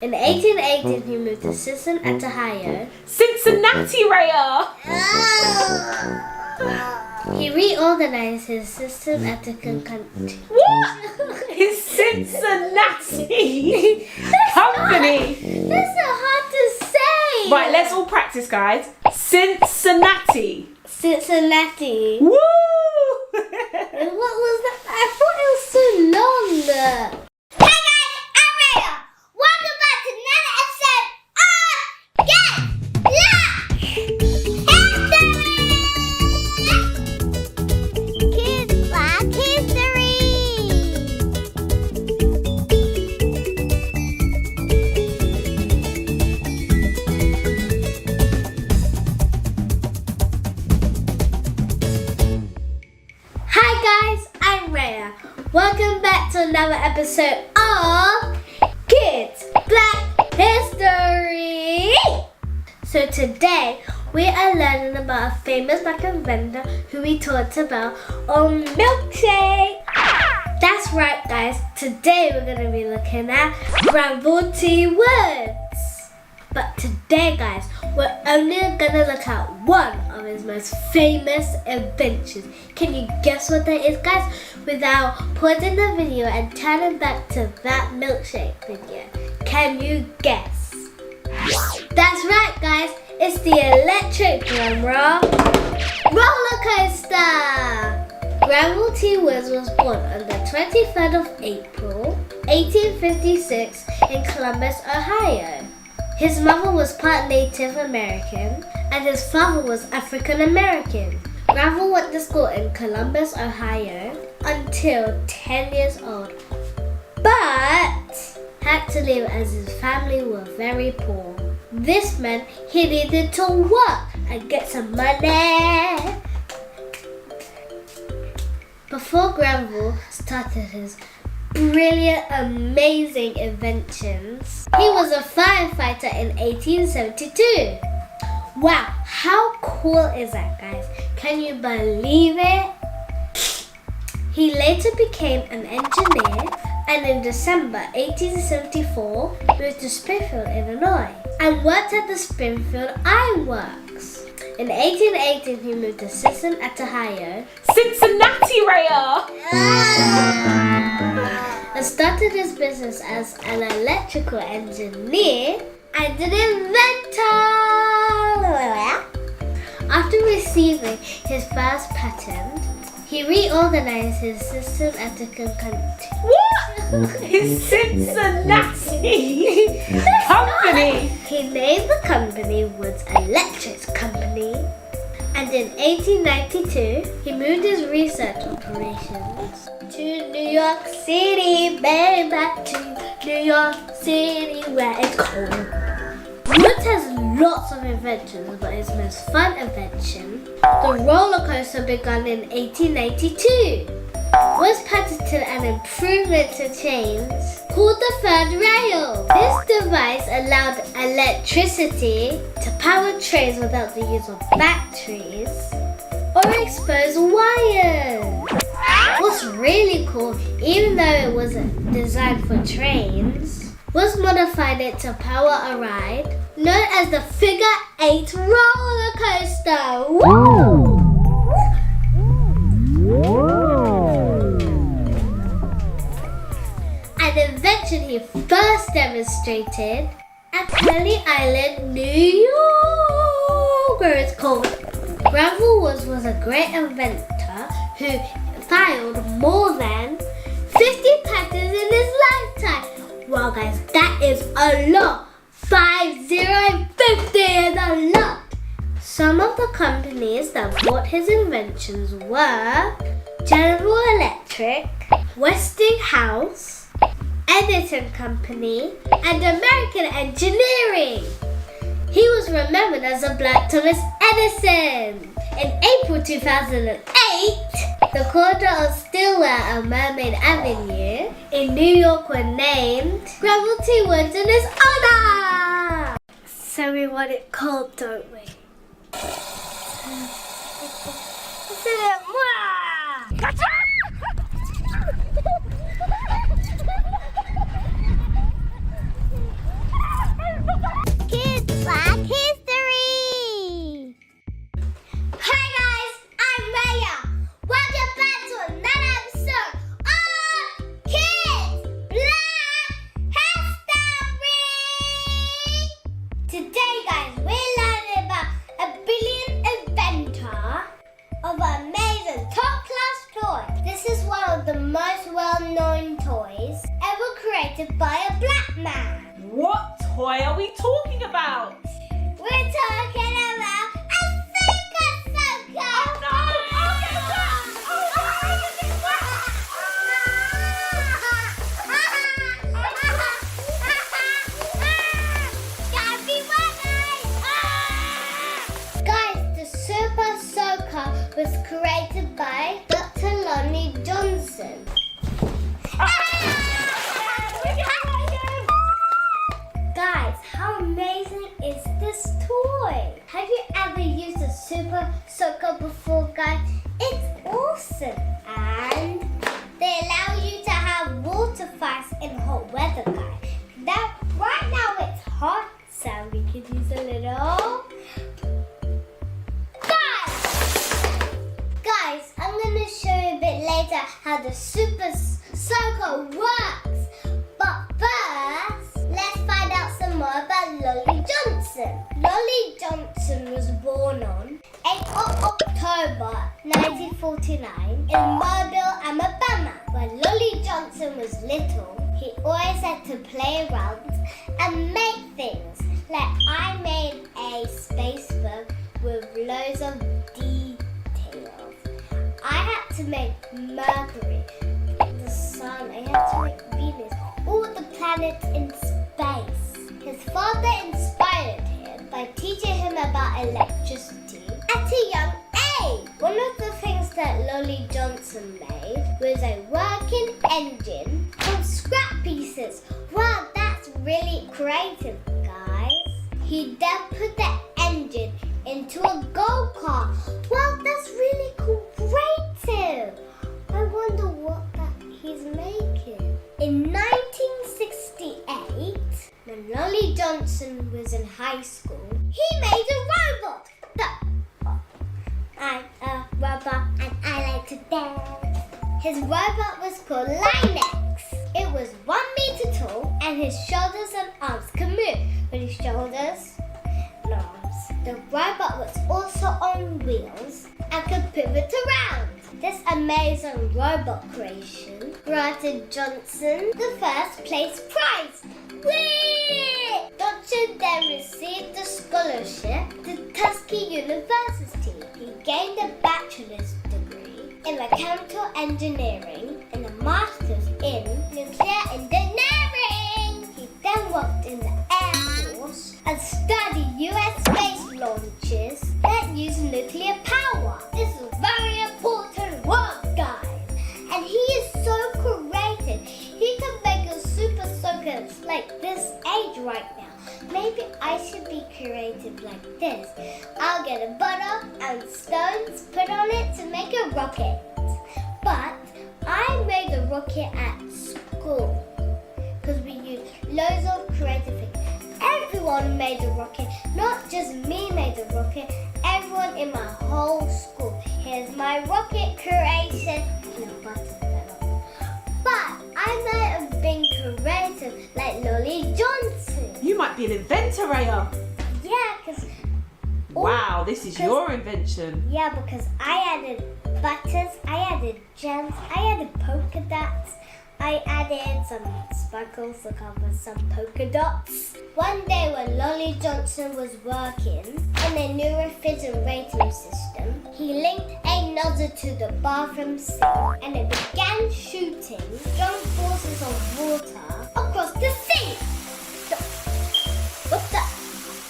In 1818, he moved to Cincinnati, Ohio. Cincinnati, Raiyah! He reorganized his systematic country. What? His Cincinnati company. That's so hard to say. Right, let's all practice, guys. Cincinnati. Cincinnati. Woo! What was that? I thought it was so long. Hey guys, I'm Raiyah. Welcome back to another episode of KidsBlackHistory. Hi guys, I'm Raiyah. Welcome back to another episode of Kids Black History. So today we are learning about a famous black inventor who we talked about on milkshake. That's right guys, today we're going to be looking at Granville T words. But today guys, we're only going to look at one of his most famous inventions. Can you guess what that is guys? Without pausing the video and turning back to that milkshake video. Can you guess? That's right guys, it's the electric drum roller coaster. Granville T was born on the 23rd of April, 1856 in Columbus, Ohio. His mother was part Native American and his father was African American. Granville went to school in Columbus, Ohio until 10 years old, but had to leave as his family were very poor. This meant he needed to work and get some money. Before Granville started his brilliant, amazing inventions, he was a firefighter in 1872. Wow, how cool is that guys? Can you believe it? He later became an engineer and in December 1874 moved to Springfield, Illinois and worked at the Springfield Iron Works. In 1818 he moved to Cincinnati, Ohio. Cincinnati, Raiyah! And started his business as an electrical engineer and an inventor. After receiving his first patent, he reorganized his systematic country. What? His Cincinnati company. He named the company Woods Electric Company. And in 1892, he moved his research operations to New York City, baby, back to New York City where it's cold. Woods has lots of inventions, but his most fun invention, the Rollercoaster, began in 1892. Was patented an improvement to trains called the third rail. This device allowed electricity to power trains without the use of batteries or exposed wires. What's really cool, even though it wasn't designed for trains, was modified it to power a ride known as the Figure 8 roller coaster. Woo! An invention he first demonstrated at Coney Island, New York, where it's called. Granville was a great inventor who filed more than 50 patents in his lifetime. Wow guys, that is a lot. 50 and 50 is a lot. Some of the companies that bought his inventions were General Electric, Westinghouse, Edutainment Company, and American Engineering. He was remembered as a Black Thomas Edison. In April 2008, the corner of Stillwell and Mermaid Avenue in New York were named Granville T Woods in his honor. So we want it cold, don't we? created by a black man. What toy are we talking about? We're talking about a super soaker. Oh no! Guys, the super soaker was created by Dr. Lonnie Johnson. Guys, how amazing is this toy? Have you ever used a super soaker before, guys? It's awesome. And they allow you to have water fights in hot weather, guys. Right now it's hot, so we could use a little. Guys, I'm going to show you a bit later how the super soaker works. But first, let's find out some more about Lonnie Johnson. Lonnie Johnson was born on 8th of October 1949 in Mobile, Alabama. When Lonnie Johnson was little, he always had to play around and make things. Like I made a space bug with loads of details. I had to make Mercury, the sun, I had to make Venus, all the planets in space. His father inspired him by teaching him about electricity at a young age. One of the things that Lonnie Johnson made was a working engine from scrap pieces. Wow, that's really creative, guys. He then put the engine into a go-kart. Wow, that's really creative. I wonder what he's making. In 1968, when Lonnie Johnson was in high school, he made a robot. I'm a robot and I like to dance. His robot was called Linux. It was 1 meter tall and his shoulders and arms could move with his shoulders and arms. The robot was also on wheels and could pivot around. This amazing robot creation granted Johnson the first place prize. Whee! Johnson then received a scholarship to Tuskegee University. He gained a bachelor's degree in mechanical engineering and a master's in nuclear engineering. He then worked in the Air Force and studied U.S. space launches that use nuclear power. This is very important work, guys. And he is so creative. He can make a super soaker like this age right now. Maybe I should be creative like this. I'll get a butter and stones, put on it to make a rocket. But I made a rocket at school because we used loads of creative things. Everyone made a rocket, not just me made a rocket. Everyone in my whole school. Here's my rocket creation. No buttons at all. But I might have been creative like Lonnie Johnson. You might be an inventor, Raiyah. Yeah, because... Wow, this is your invention. Yeah, because I added buttons, I added gems, I added polka dots, I added some sparkles to cover some polka dots. One day when Lonnie Johnson was working on a new refrigerating system, he linked a nozzle to the bathroom sink and it began shooting strong forces of water across the sink. What's that?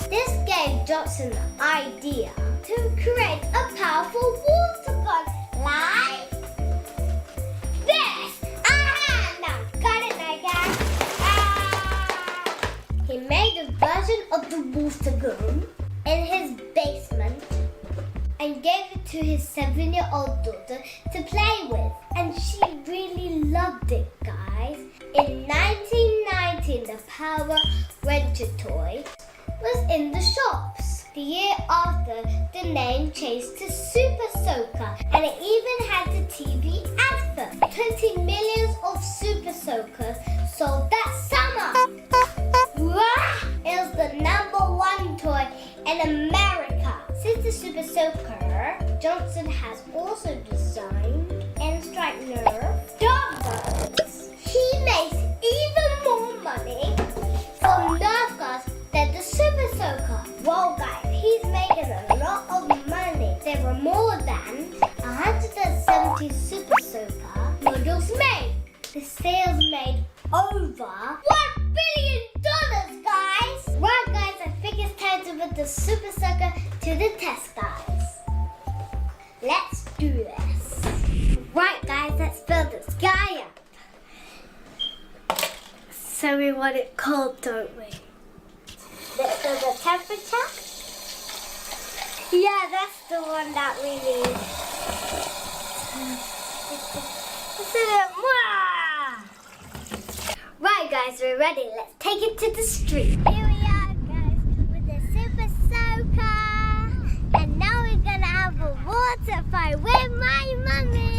This gave Johnson the idea to create a powerful water gun like this. Now got it, my guy. He made a version of the water gun in his basement and gave it to his 7-year-old daughter to play with. And she really loved it, guys. In 1919, the Power Ranger toy was in the shops. The year after, the name changed to Super Soaker, and it even had the TV advert. 20 million of Super Soakers sold that summer. It was the #1 toy in America. Since the Super Soaker, Johnson has also designed and striped Nerf dog birds. He makes even more the Super Soaker to the test, guys. Let's do this. Right, guys, let's fill this guy up. So we want it cold, don't we? Let's do the temperature. Yeah, that's the one that we need. Right, guys, we're ready. Let's take it to the street. Here we are, guys, with the Super Soaker. And now we're going to have a water fight with my mummy.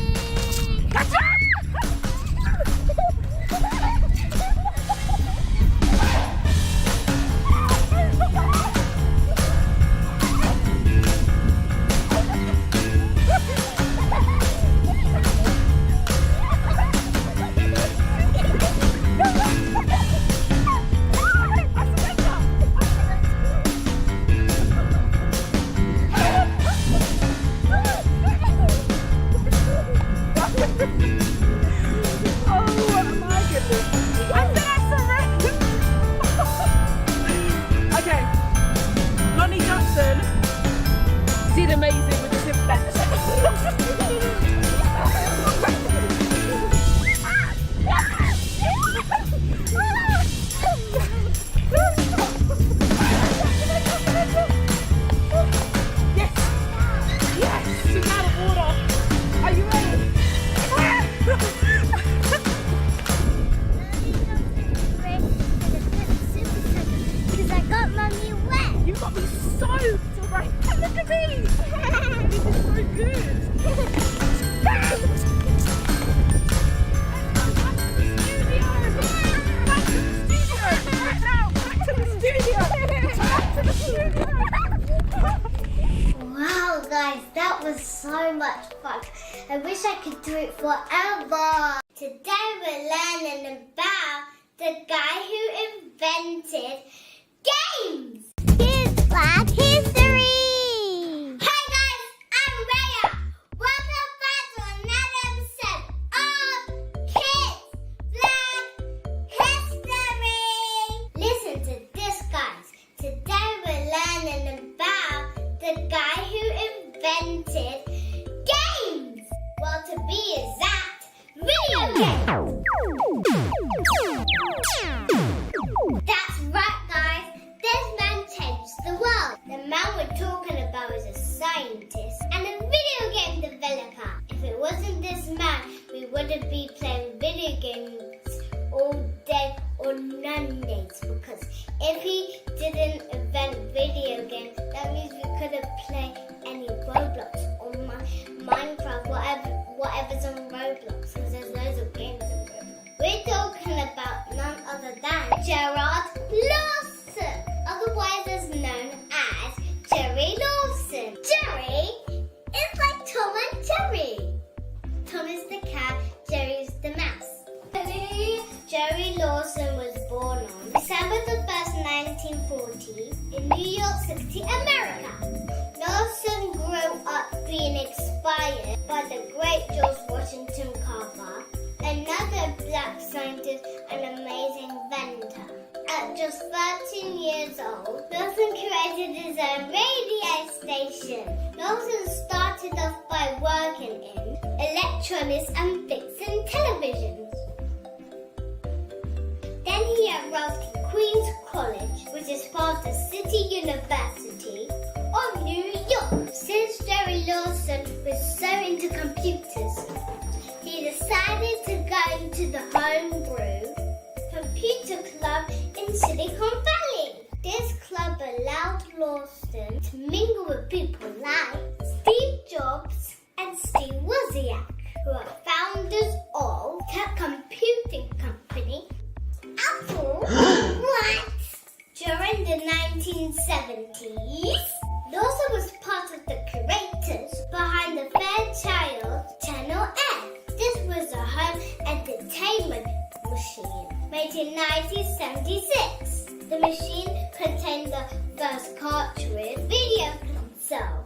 Okay, Lonnie Johnson did amazing with his invention. Yes, she's out of water. Are you ready? Because I got Mummy wet. You got me soaked, alright? Look at me! This is so good! Back to the studio! Wow, guys, that was so much fun. I wish I could do it forever. Today we're learning about the guy who invented games. KidsBlackHistory. Hi guys, I'm Raiyah. Welcome back to another episode of KidsBlackHistory. Listen to this, guys. Today we're learning about the guy who invented games. Well, to be exact, video games. That's right, guys. This man changed the world. The man we're talking about is a scientist and a video game developer. If it wasn't this man, we wouldn't be playing video games all day or none days. Because if he didn't invent video games, that means we couldn't play any Roblox or Minecraft, whatever's on Roblox. Because there's loads of games on Roblox. We're talking about none other than Lawson, otherwise as known as Jerry Lawson. Jerry is like Tom and Jerry. Tom is the cat, Jerry is the mouse. Jerry Lawson was born on December the 1st, 1940 in New York City, America. Lawson grew up being inspired by the great George Washington Carver, another black scientist and amazing inventor. At just 13 years old, Lawson created his own radio station. Lawson started off by working in electronics and fixing televisions. Then he enrolled in Queen's College, which is part of the City University of New York. Since Jerry Lawson was so into computers, he decided to go into the homebrew computer club in Silicon Valley. This club allowed Lawson to mingle with people like Steve Jobs and Steve Wozniak, who are founders of the computing company Apple. What? During the 1970s, Lawson was part of the creators behind the Fairchild Channel F. This was a home entertainment machine made in 1976. The machine contained the first cartridge video console.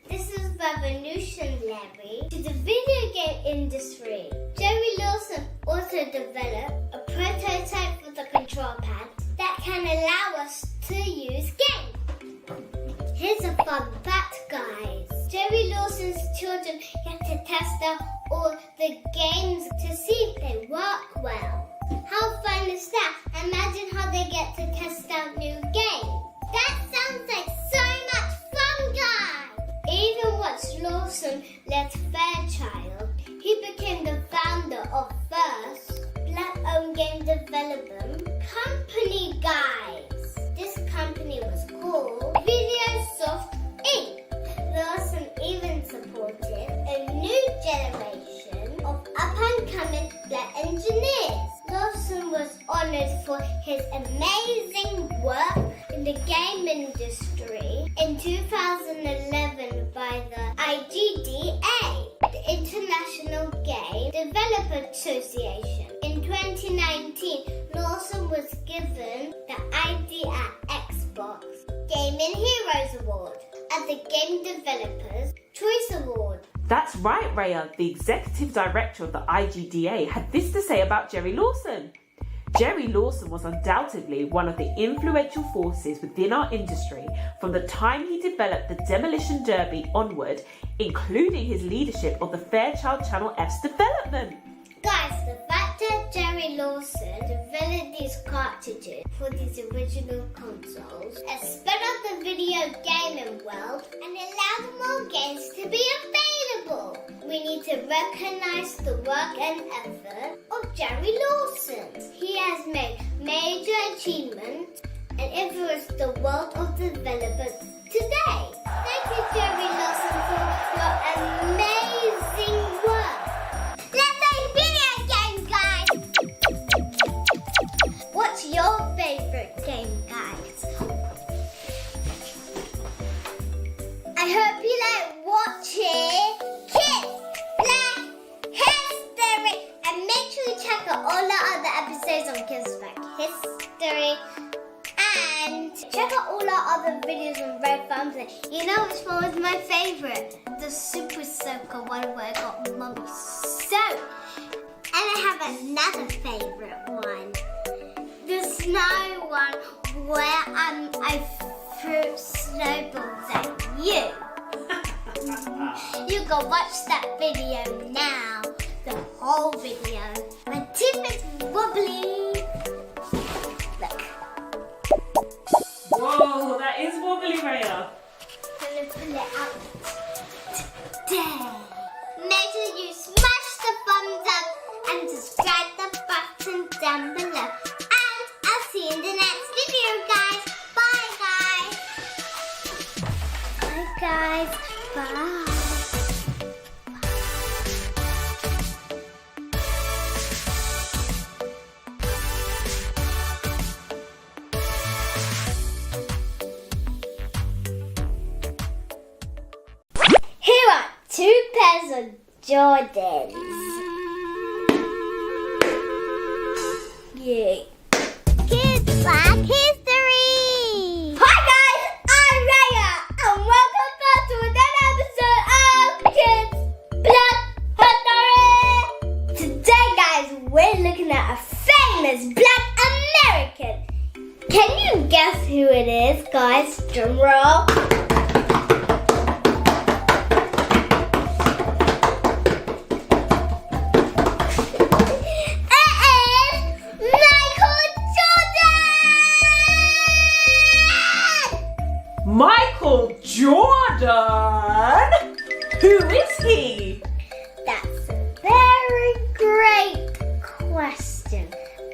This is revolutionary to the video game industry. Jerry Lawson also developed a prototype for the control pad that can allow us to use games. children get to test out all the games to see if they work well. How fun is that? Imagine how they get to test out new games. That sounds like so much fun, guys! Even watched Lawson led Fairchild. He became the founder of first Black-owned game development company, guys. This company was called VideoSoft Inc. Lawson even supported a new generation of up-and-coming Black engineers. Lawson was honored for his amazing work in the game industry in 2011 by the IGDA, the International Game Developer Association. In 2019, Lawson was given the IDEA Xbox Gaming Heroes Award at the Game Developers Choice Award. That's right, Raiyah. The executive director of the IGDA had this to say about Jerry Lawson. Jerry Lawson was undoubtedly one of the influential forces within our industry from the time he developed the Demolition Derby onward, including his leadership of the Fairchild Channel F's development. Guys, the fact that Jerry Lawson developed these cartridges for these original consoles has sped up the video gaming world and allowed more games to be available. We need to recognize the work and effort of Jerry Lawson. He has made major achievements and influenced the world of developers today. Thank you, Jerry Lawson, for your amazing work. Let's play video games, guys! What's your favorite game, guys? I hope you like watching KidsBlackHistory, and make sure you check out all the other episodes on KidsBlackHistory, and check out all our other videos on Red Thumbs. You know which one was my favorite? The Super Soaker one where I got Mummy soaked. And I have another favorite one. The snow one where I threw snowballs at you. You go watch that video now. The whole video. My tip is wobbly. Look. Whoa, that is wobbly, Raiyah. I'm gonna pull it out today. Make sure you smash the thumbs up and subscribe the button down below. And I'll see you in the next video, guys. Bye, guys. Bye, guys. Bye. Here are 2 pairs of Jordans. Yay. Kids Black History! Hi guys, I'm Raiyah and welcome back to another episode of Kids Black History! Today guys, we're looking at a famous Black American. Can you guess who it is, guys? Drum roll. Michael Jordan? Who is he? That's a very great question.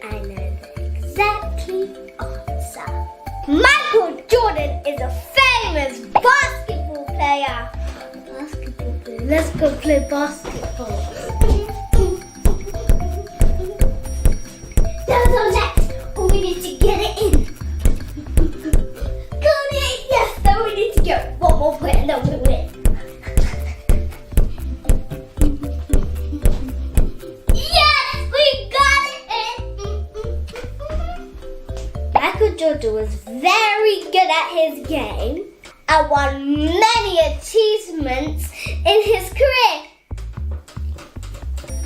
I know the exactly answer. Michael Jordan is a famous basketball player. Let's go play basketball. That's our next. Oh, we need to get it in. Yes, then we need to get one more point and then we win. Yes, we got it in. Michael Jordan was very good at his game and won many achievements in his career.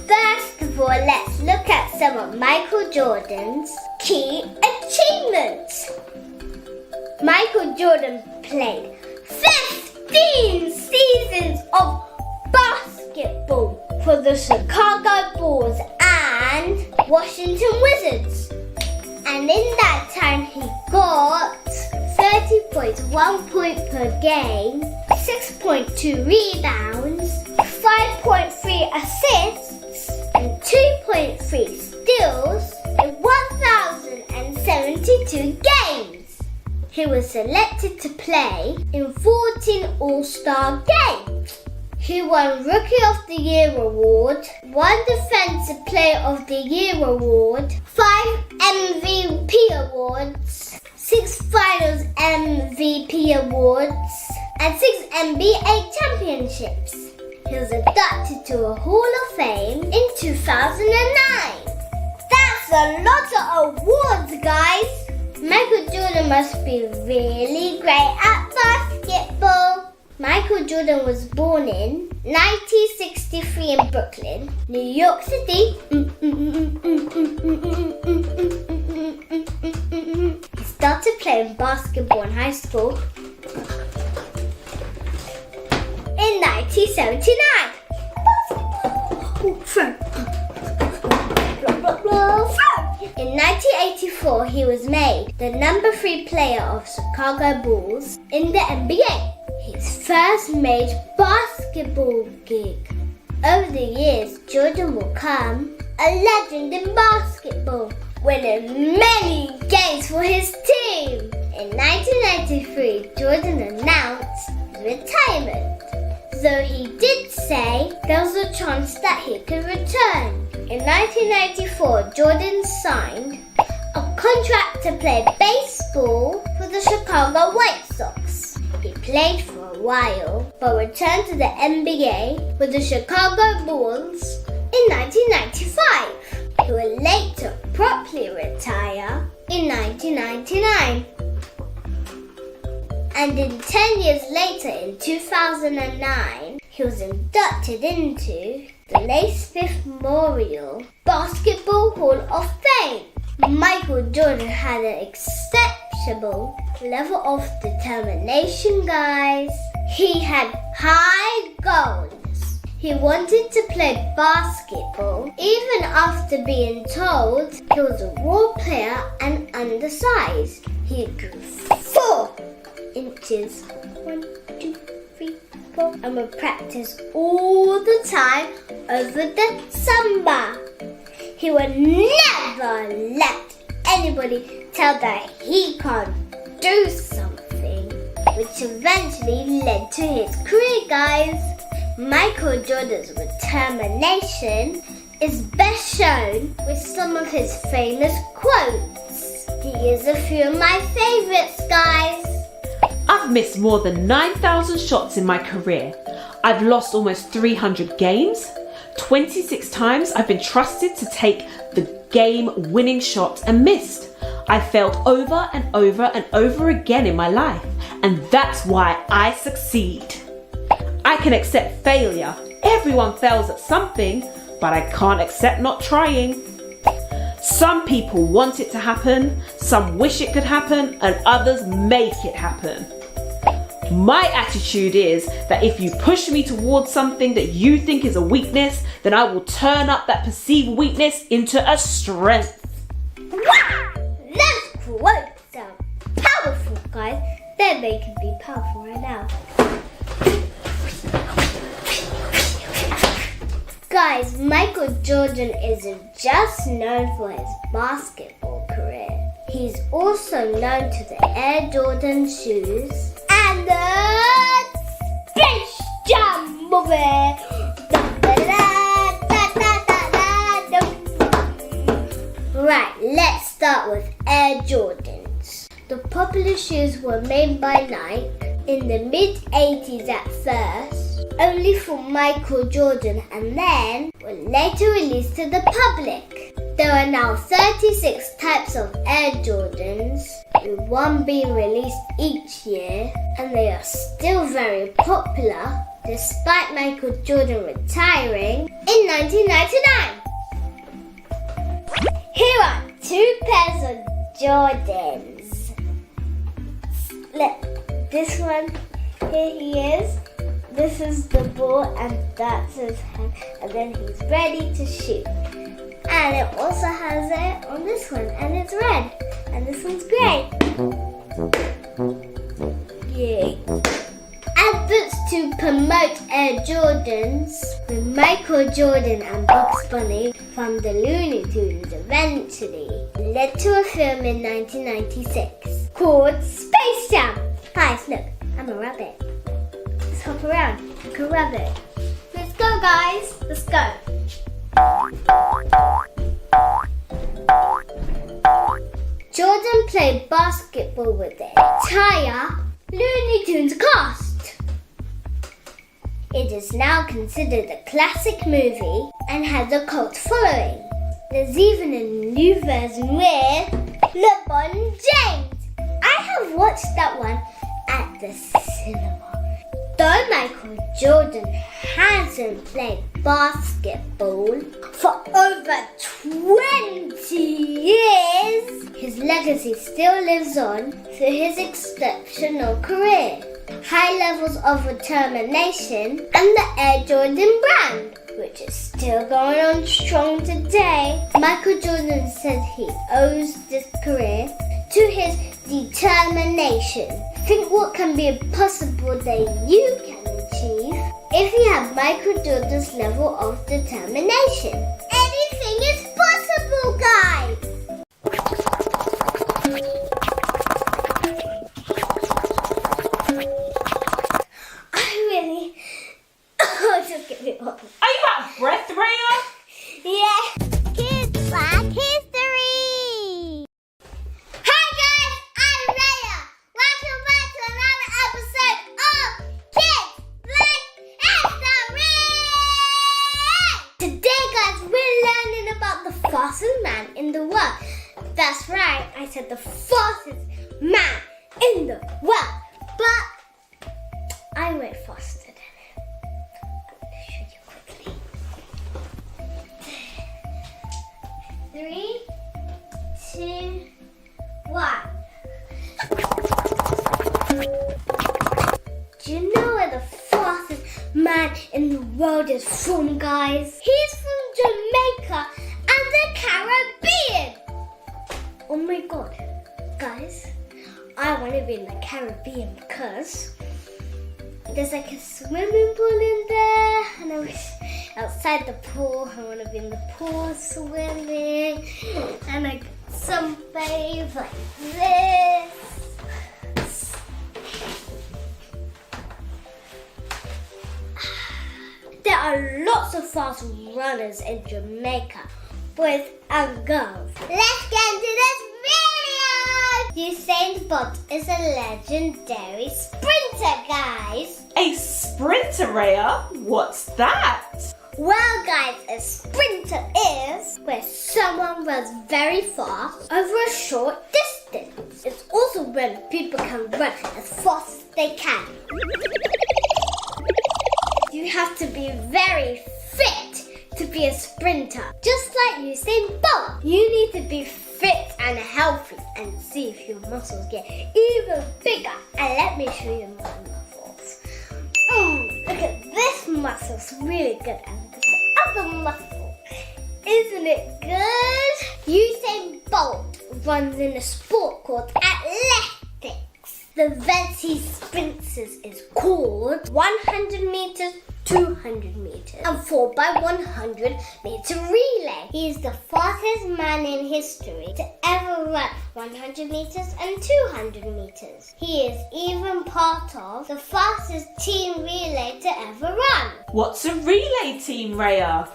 First of all, let's look at some of Michael Jordan's key achievements. Michael Jordan played 15 seasons of for the Chicago Bulls and Washington Wizards. And in that time he got 30 points, 1 point per game, 6.2 rebounds, 5.3 assists, and 2.3 steals in 1,072 games. He was selected to play in 14 All-Star games. He won Rookie of the Year award, 1 Defensive Player of the Year award, 5 MVP awards, 6 Finals MVP awards, and 6 NBA championships. He was inducted to a Hall of Fame in 2009. That's a lot of awards, guys! Michael Jordan must be really great at basketball. Michael Jordan was born in 1963 in Brooklyn, New York City. He started playing basketball in high school in 1979. In 1984, he was made the number 3 player of Chicago Bulls in the NBA. His first major basketball gig. Over the years, Jordan will become a legend in basketball, winning many games for his team. In 1993, Jordan announced his retirement, though he did say there was a chance that he could return. In 1994, Jordan signed a contract to play baseball for the Chicago White Sox. He played for a while, but returned to the NBA with the Chicago Bulls in 1995. He would later properly retire in 1999. And in 10 years later, in 2009, he was inducted into the Naismith Memorial Basketball Hall of Fame. Michael Jordan had an exceptional level of determination, guys. He had high goals. He wanted to play basketball even after being told he was a role player and undersized. He grew 4 inches, 1, 2, 3, 4, and would practice all the time over the summer. He would never let anybody tell that he can't do something, which eventually led to his career, guys. Michael Jordan's determination is best shown with some of his famous quotes. Here's a few of my favorites, guys. I've missed more than 9,000 shots in my career. I've lost almost 300 games. 26 times I've been trusted to take the game-winning shot and missed. I failed over and over and over again in my life, and that's why I succeed. I can accept failure. Everyone fails at something, but I can't accept not trying. Some people want it to happen, some wish it could happen, and others make it happen. My attitude is that if you push me towards something that you think is a weakness, then I will turn up that perceived weakness into a strength. Wow! Those quotes are powerful, guys. They're making me powerful right now. Guys, Michael Jordan isn't just known for his basketball career. He's also known to the Air Jordan shoes and the Space Jam movie. Right, let's start with Air Jordans. The popular shoes were made by Nike in the mid-80s at first, only for Michael Jordan, and then were later released to the public. There are now 36 types of Air Jordans, with one being released each year, and they are still very popular despite Michael Jordan retiring in 1999. Here are 2 pairs of Jordans. Look, this one, here he is. this is the ball and that's his hand, and then he's ready to shoot. And it also has it on this one, and it's red, and this one's grey. Yay. Adverts to promote Air Jordans with Michael Jordan and Bugs Bunny from the Looney Tunes eventually led to a film in 1996 called Space Jam. Guys, look, I'm a rabbit. Let's hop around like a rabbit. Let's go, guys. Let's go. Jordan played basketball with the entire Looney Tunes cast. It is now considered a classic movie and has a cult following. There's even a new version with LeBron James. I have watched that one at the cinema. Though Michael Jordan hasn't played basketball for over 20 years, his legacy still lives on through his exceptional career, high levels of determination, and the Air Jordan brand, which is still going on strong today. Michael Jordan says he owes this career to his determination. Think what can be possible that you can achieve if you have Michael Jordan's level of determination. Anything is possible, guys! Just get me up. Are you out of breath, Raiyah? Yeah. Kids Black History. Hi guys, I'm Raiyah. Welcome back to another episode of Kids Black History. Today, guys, we're learning about the fastest man in the world. That's right, I said the fastest man in the world. But I went faster. 3, 2, 1. Do you know where the fastest man in the world is from, guys? He's from Jamaica and the Caribbean. Oh my god, guys, I want to be in the Caribbean because there's like a swimming pool in there, and I wish outside the pool, I want to be in the pool swimming and like sunbathe like this. There are lots of fast runners in Jamaica, boys and girls. Let's get into this video! Usain Bolt is a legendary sprinter, guys. A sprinter, Raiyah? What's that? Well, guys, a sprinter is where someone runs very fast over a short distance. It's also when people can run as fast as they can. You have to be very fit to be a sprinter. Just like Usain Bolt, you need to be fit and healthy and see if your muscles get even bigger. And let me show you my muscles. Look at this muscle's really good. And look at the other muscle. Isn't it good? Usain Bolt runs in a sport called athletics. The event he sprints is called 100 meters, 200 meters, and 4x100 meter relay. He is the fastest man in history to ever run 100 meters and 200 meters. He is even part of the fastest team relay to ever run. What's a relay team, Raiyah?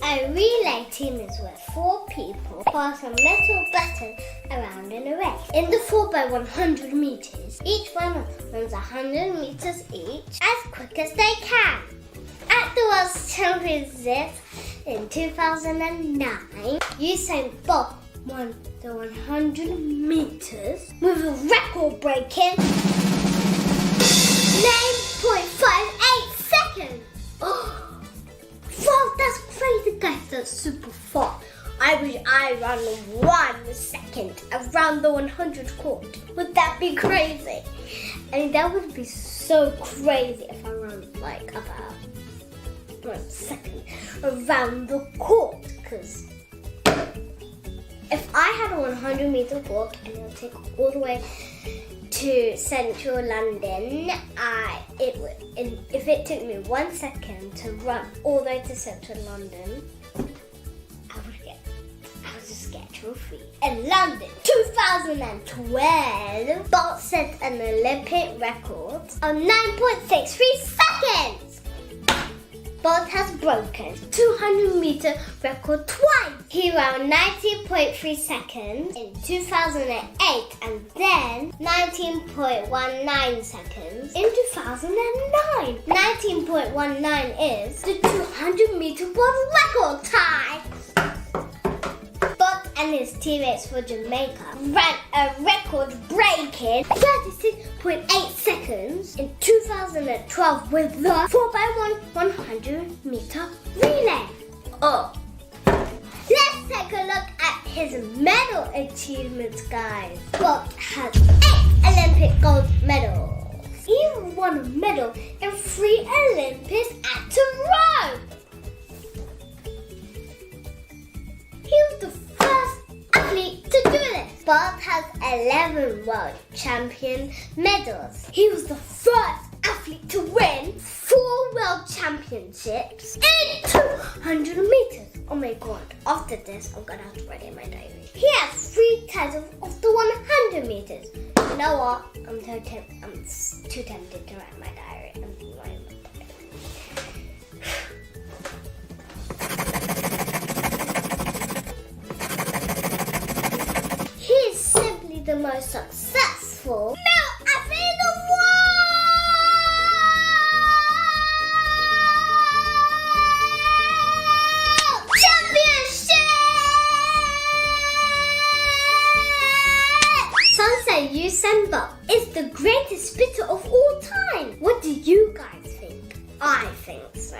A relay team is where 4 people pass a metal button around in a race. In the 4x100 meters, each runner runs 100 meters each as quick as they can. At the World Championships in 2009, Usain Bolt won the 100 meters with a record-breaking 9.58 seconds. Wow, that's crazy, guys. That's super fast. I wish I ran 1 second around the 100 court. Would that be crazy? I mean, that would be so so crazy if I run like about 1 second around the court, because if I had a 100-meter walk and it would take all the way to central London, if it took me 1 second to run all the way to central London, I would just get a trophy. In London, 2012, Bolt set an Olympic record of 9.63 seconds. Bolt has broken 200-meter record twice. He ran 19.3 seconds in 2008 and then 19.19 seconds in 2009. 19.19 is the 200-meter world record tie. Bolt and his teammates for Jamaica ran a record-breaking 36.8 seconds in 2012 with the 4x1 100-meter relay. Let's take a look at his medal achievements, guys. Bolt has 8 Olympic gold medals. He won a medal in 3 Olympics at a row. He was the first athlete to do this. Bolt has 11 world champion medals. He was the first athlete to win 4 world championships in 200 meters. Oh my god, after this, I'm gonna have to write in my diary. He has 3 titles of the 100 meters. You know what? I'm too tempted to write my diary. He is simply the most successful male athlete in the world! Championship! Some say Usain Bolt is the greatest sprinter of all time. What do you guys think? I think so.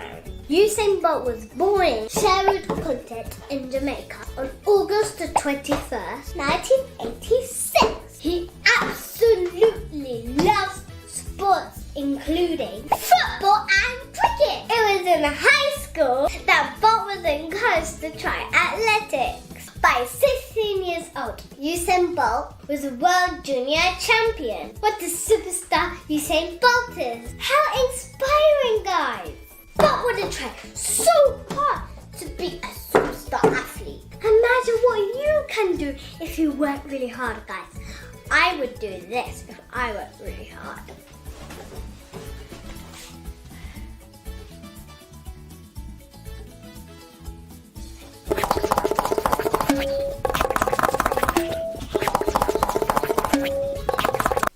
Usain Bolt was born in Sherwood Content in Jamaica on August the 21st, 1986. He absolutely loves sports, including football and cricket. It was in high school that Bolt was encouraged to try athletics. By 16 years old, Usain Bolt was a world junior champion. What a superstar Usain Bolt is! How inspiring, guys! Bolt would have tried so hard to be a superstar athlete. Imagine what you can do if you work really hard, guys. I would do this if I worked really hard.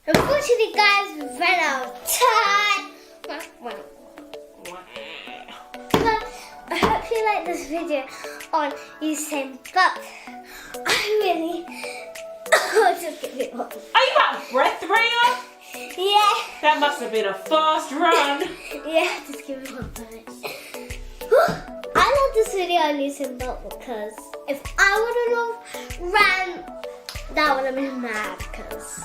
Unfortunately, guys, we've run out of time. I hope you like this video on Usain Bolt. Just give me one. Are you out of breath, Raiyah? Yeah. That must have been a fast run. Yeah, just give me 1 minute. I love this video on Usain Bolt because if I would have ran, that would have been mad because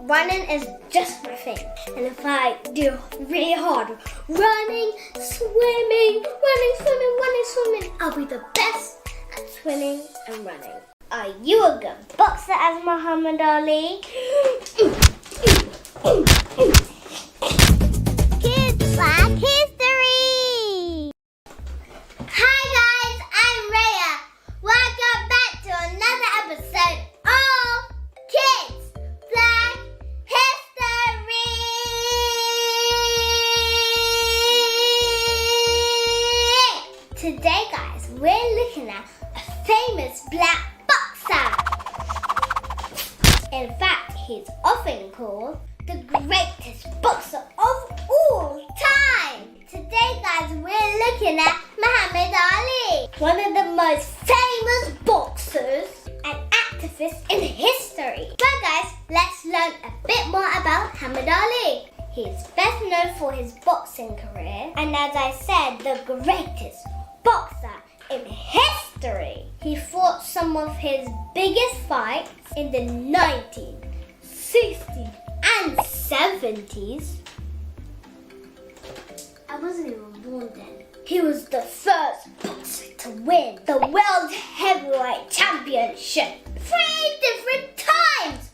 running is just my thing. And if I do really hard running, swimming, I'll be the best at swimming and running. Are you a good boxer as Muhammad Ali? KidsBlackHistory! Hi guys, I'm Raiyah. Welcome back to another episode of Kids Black History. Today, guys, we're looking at a famous black boxer. In fact, he's often called the greatest boxer of all time. Today, guys, we're looking at Muhammad Ali, one of the most famous boxers and activists in history. But guys, let's learn a bit more about Muhammad Ali. He is best known for his boxing career, and as I said, the greatest boxer in history. He fought some of his biggest fights in the 1960s and 70s. 70s. I wasn't even born then. He was the first boxer to win the World Heavyweight Championship 3 different times.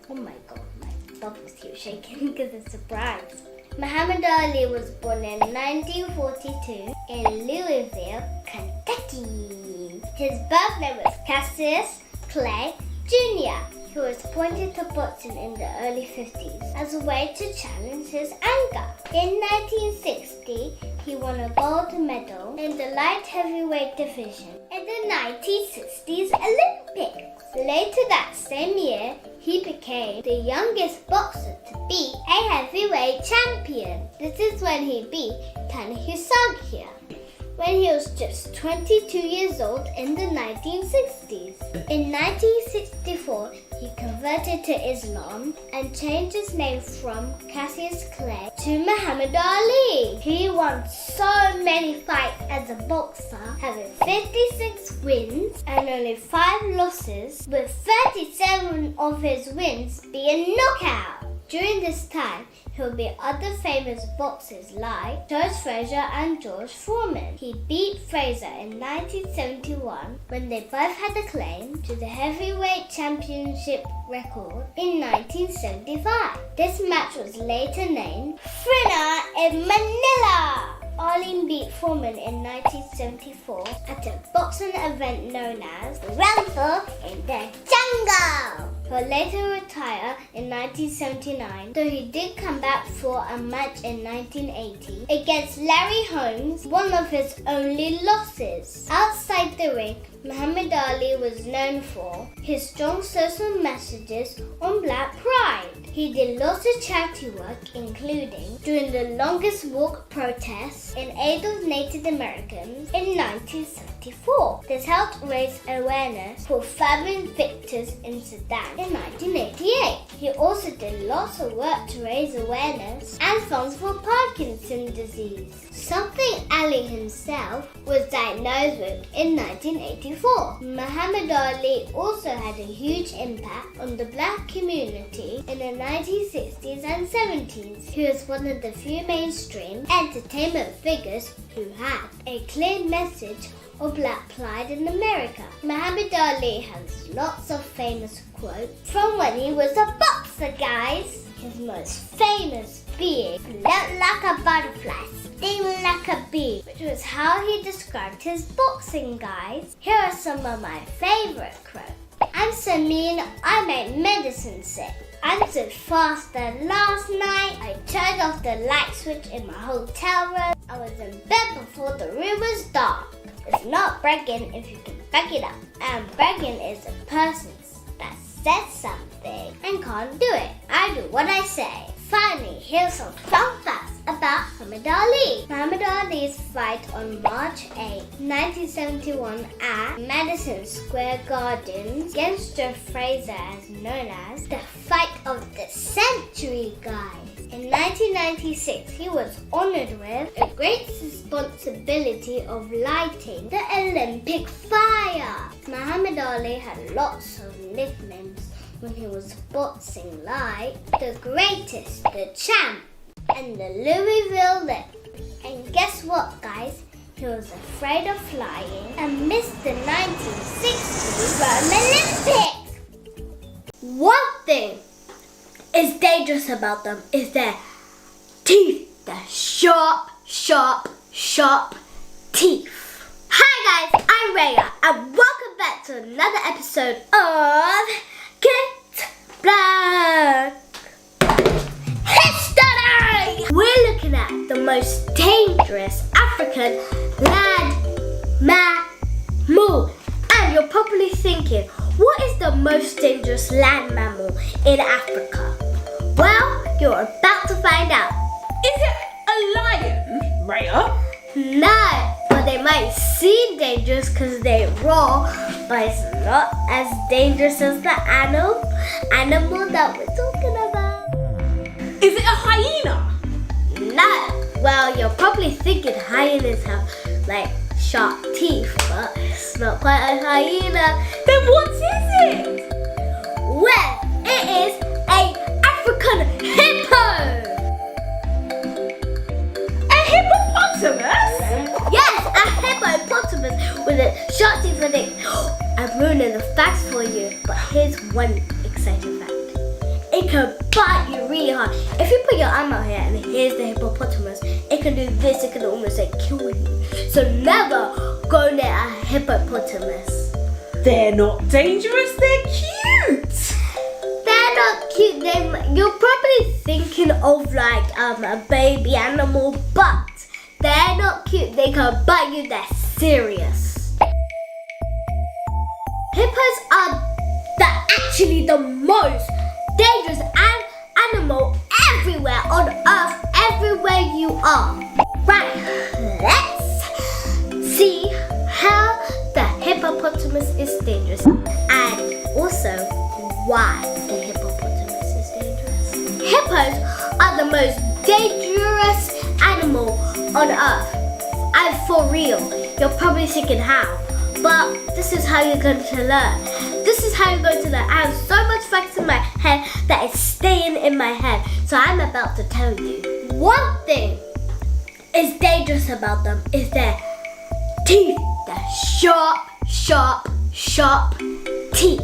Oh my god, my bubbles keep shaking because it's a surprise. Muhammad Ali was born in 1942 in Louisville, Kentucky. His birth name was Cassius Clay Jr. He was appointed to boxing in the early 50s as a way to challenge his anger. In 1960, he won a gold medal in the light heavyweight division in the 1960s Olympics. Later that same year, he became the youngest boxer to beat a heavyweight champion. This is when he beat Ta-Nehisi when he was just 22 years old in the 1960s. In 1964, he converted to Islam and changed his name from Cassius Clay to Muhammad Ali. He won so many fights as a boxer, having 56 wins and only 5 losses, with 37 of his wins being knockout. During this time, he will be other famous boxers like George Frazier and George Foreman. He beat Frazier in 1971 when they both had a claim to the heavyweight championship record in 1975. This match was later named Thriller in Manila. Ali beat Foreman in 1974 at a boxing event known as Granville in the Jungle. He would later retire in 1979, though he did come back for a match in 1980 against Larry Holmes, one of his only losses. Outside the ring, Muhammad Ali was known for his strong social messages on Black Pride. He did lots of charity work, including during the longest walk protests in aid of Native Americans in 1974. This helped raise awareness for famine victims in Sudan in 1988. He also did lots of work to raise awareness and funds for Parkinson's disease, something Ali himself was diagnosed with in 1984. Muhammad Ali also had a huge impact on the black community in the 1960s and 70s. He was one of the few mainstream entertainment figures who had a clear message of black pride in America. Muhammad Ali has lots of famous quotes from when he was a boxer, guys. His most famous being, "Float like a butterfly, sting like a bee," which was how he described his boxing, guys. Here are some of my favorite quotes. "I'm so mean, I made medicine sick. I'm so fast that last night I turned off the light switch in my hotel room. I was in bed before the room was dark." It's not bragging if you can back it up. And bragging is a person that says something and can't do it. I do what I say. Finally, here's some fun facts about Muhammad Ali. Muhammad Ali's fight on March 8, 1971 at Madison Square Garden against Joe Frazier, as known as the fight of the century, guys. In 1996, he was honored with the great responsibility of lighting the Olympic fire. Muhammad Ali had lots of nicknames when he was boxing, like the greatest, the champ, and the Louisville Lip. And guess what, guys? He was afraid of flying and missed the 1960 Rome Olympics. One thing is dangerous about them is their teeth. Their sharp, sharp, sharp teeth. Hi guys, I'm Raiyah and welcome back to another episode of KidsBlackHistory. We're looking at the most dangerous African land mammal. And you're probably thinking, what is the most dangerous land mammal in Africa? Well, you're about to find out. Is it a lion, Raiyah? No, but they might seem dangerous because they roar, but it's not as dangerous as the animal that we're talking about. Is it a hyena? No. Well, you're probably thinking hyenas have like sharp teeth, but it's not quite a hyena. Then what is it? Well, it is a African shocked you for this. I'm ruining the facts for you, but here's one exciting fact. It can bite you really hard. If you put your arm out here and here's the hippopotamus, it can do this, it can almost like kill you. So never go near a hippopotamus. They're not dangerous, they're cute. They're not cute. You're probably thinking of like a baby animal, but they're not cute. They can bite you, they're serious. Hippos are actually the most dangerous animal everywhere on earth, everywhere you are. Right, let's see how the hippopotamus is dangerous and also why the hippopotamus is dangerous. Hippos are the most dangerous animal on earth. And for real, you're probably thinking how, but this is how you're going to learn. This is how you're going to learn. I have so much facts in my head that is staying in my head. So I'm about to tell you. One thing is dangerous about them is their teeth. Their sharp teeth.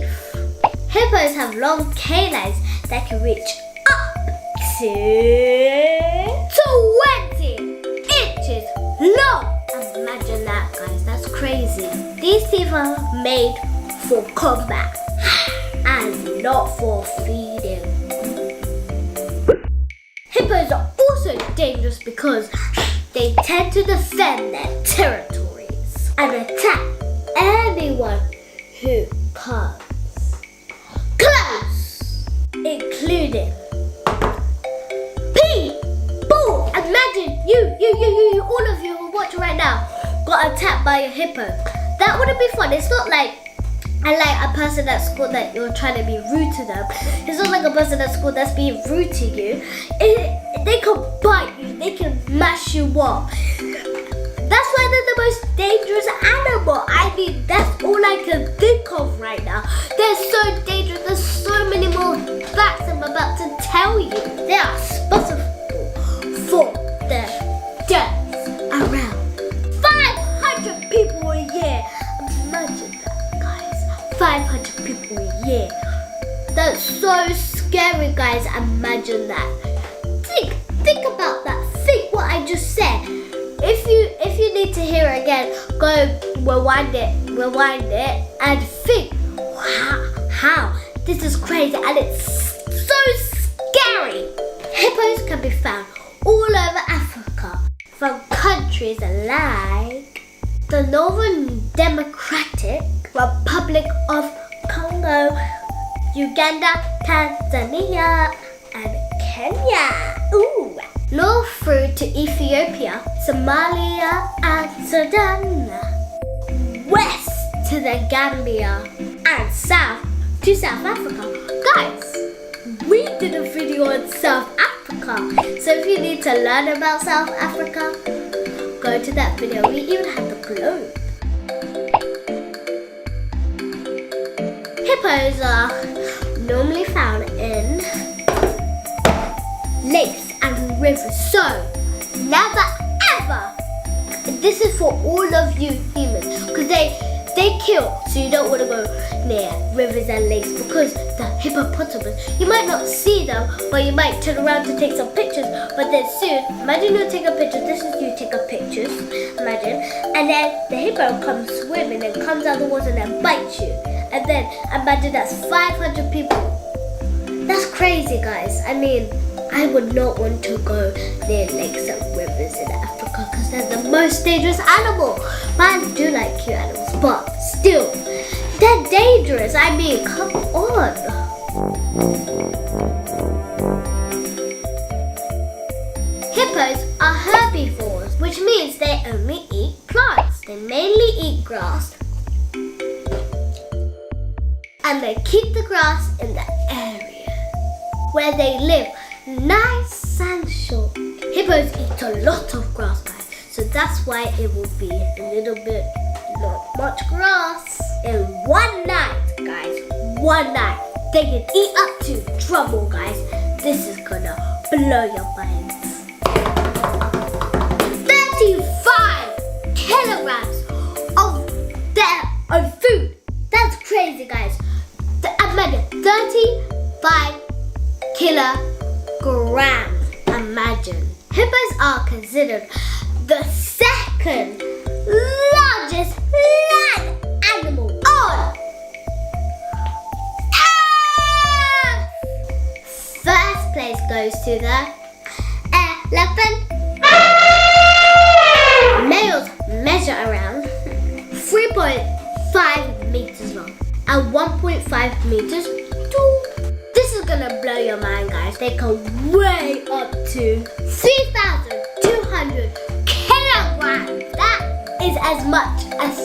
Hippos have long canines that can reach up to 20 inches long. Imagine that, guys. That's crazy. These teeth are made for combat and not for feeding. Hippos are also dangerous because they tend to defend their territories and attack anyone who comes close, including people. Imagine you, all of you who are watching right now got attacked by a hippo. That wouldn't be fun. It's not like a person at school that you're trying to be rude to them. It's not like a person at school that's being rude to you. They can bite you. They can mash you up. That's why they're the most dangerous animal. I mean, that's all I can think of right now. They're so dangerous. There's so many more facts I'm about to tell you. They are responsible for the deaths around 500 people a year. Imagine that, guys. 500 people a year. That's so scary, guys. Imagine that. Think about that. Think what I just said. If you need to hear it again, go rewind it and think, wow, how this is crazy and it's so scary. Hippos can be found all over Africa, from countries like the Northern Democratic Republic of Congo, Uganda, Tanzania, and Kenya. Ooh. North through to Ethiopia, Somalia, and Sudan. West to the Gambia, and south to South Africa. Guys, we did a video on South Africa. So if you need to learn about South Africa, go to that video. We even have the globe. Hippos are normally found in lakes and rivers. So never ever, this is for all of you humans, because they kill, so you don't want to go near rivers and lakes, because the hippopotamus, you might not see them, but you might turn around to take some pictures, but then soon, imagine you take a picture, this is you take a picture, imagine, and then the hippo comes swimming and comes out of the water and then bites you, and then imagine that's 500 people. That's crazy, guys. I mean, I would not want to go near lakes and rivers in Africa because they're the most dangerous animal. But I do like cute animals, but still, they're dangerous. I mean, come on. Hippos are herbivores, which means they only eat plants. They mainly eat grass. And they keep the grass in the area where they live, nice and short. Hippos eat a lot of grass, guys, so that's why it will be a little bit, not much grass. In one night, guys, one night, they can eat up to, trouble, guys, this is gonna blow your minds, 35 kilograms of their kilograms. Imagine. Hippos are considered the second largest land animal on Earth. First place goes to the elephant. Males measure around 3.5 meters long and 1.5 meters tall. This is gonna blow your mind, guys. They can weigh up to 3,200 kilograms. That is as much as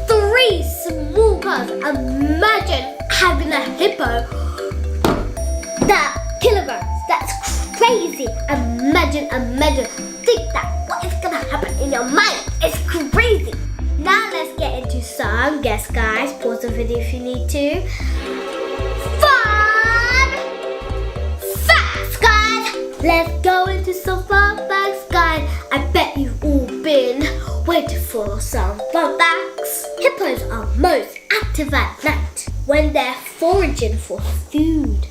3 small cars. Imagine having a hippo that kilograms. That's crazy. Imagine. Think that. What is gonna happen in your mind? It's crazy. Now let's get into some guess, guys. Pause the video if you need to. Fun facts, guys. Let's go into some fun facts, guys. I bet you've all been waiting for some fun facts. Hippos are most active at night when they're foraging for food.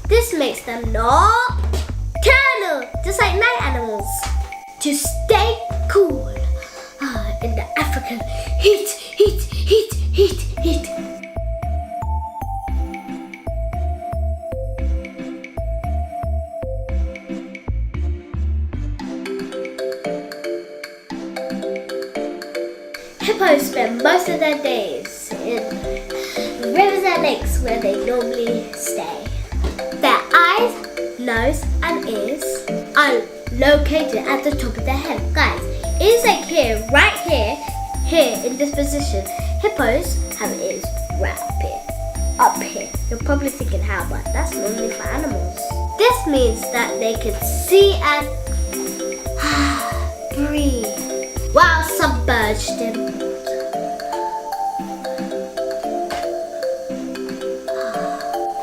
This makes them nocturnal, just like night animals, to stay cool in the African heat. Hippos spend most of their days in rivers and lakes where they normally stay. Their eyes, nose and ears are located at the top of their head. Guys, ears like here, right here in this position. Hippos have ears right up here. You're probably thinking how, but that's normally for animals. This means that they can see and breathe while submerged in water.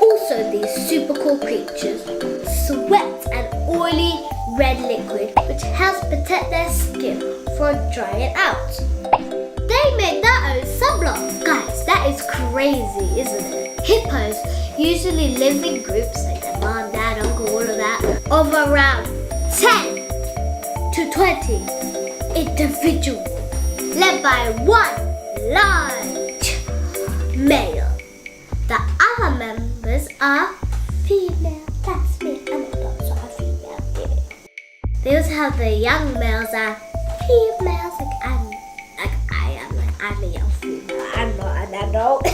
Also, these super cool creatures sweat an oily red liquid which helps protect their skin from drying out. They make their own sunblock. Guys, that is crazy, isn't it? Hippos usually live in groups like their mom, dad, uncle, all of that, of around 10 to 20 individuals, led by one large male. The other members are female. That's me. I'm also a female. They also have the young males are females. I'm a young female. I'm not an adult.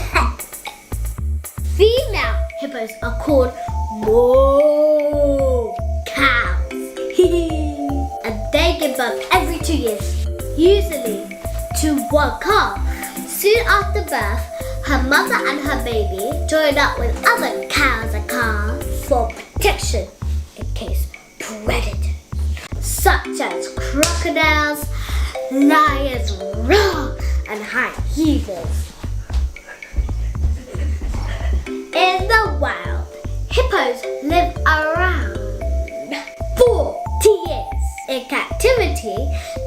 Female hippos are called moo cows. And they give birth every 2 years, usually to one calf. Soon after birth, her mother and her baby join up with other cows and calves for protection in case predators such as crocodiles, lions, roar, and hyenas. In the wild, hippos live around 40 years. In captivity,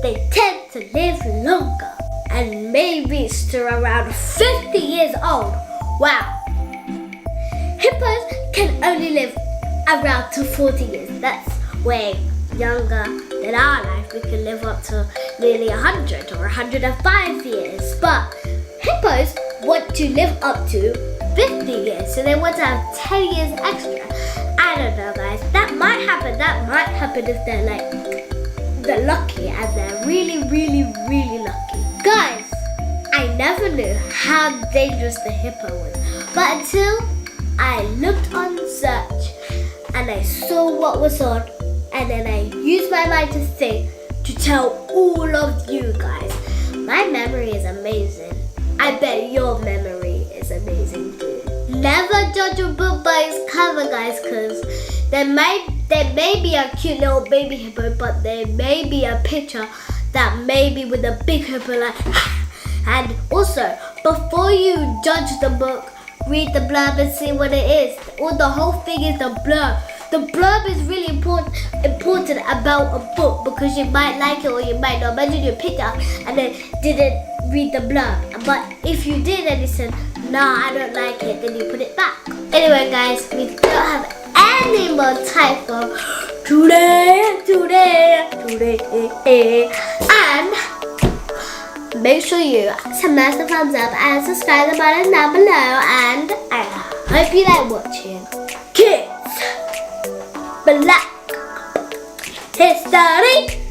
they tend to live longer and may reach to around 50 years old. Wow! Hippos can only live around to 40 years. That's way younger than our life. We can live up to nearly 100 or 105 years. But hippos want to live up to 50 years, so they want to have 10 years extra. I don't know, guys. That might happen. That might happen if they're lucky and they're really, really, really lucky. Guys, I never knew how dangerous the hippo was. But until I looked on search and I saw what was on, and then I used my mind to think to tell all of you guys. My memory is amazing. I bet your memory is amazing too. Never judge a book by its cover, guys, because there may be a cute little baby hippo, but there may be a picture that may be with a big hippo like. And also, before you judge the book, read the blurb and see what it is. The whole thing is the blurb. The blurb is really important about a book because you might like it or you might not. Imagine you picked up and then didn't read the blurb. But if you did and you said, no, I don't like it, then you put it back. Anyway, guys, we don't have any more time for today. And make sure you smash the thumbs up and subscribe the button down below. And I hope you like watching Kids Black History.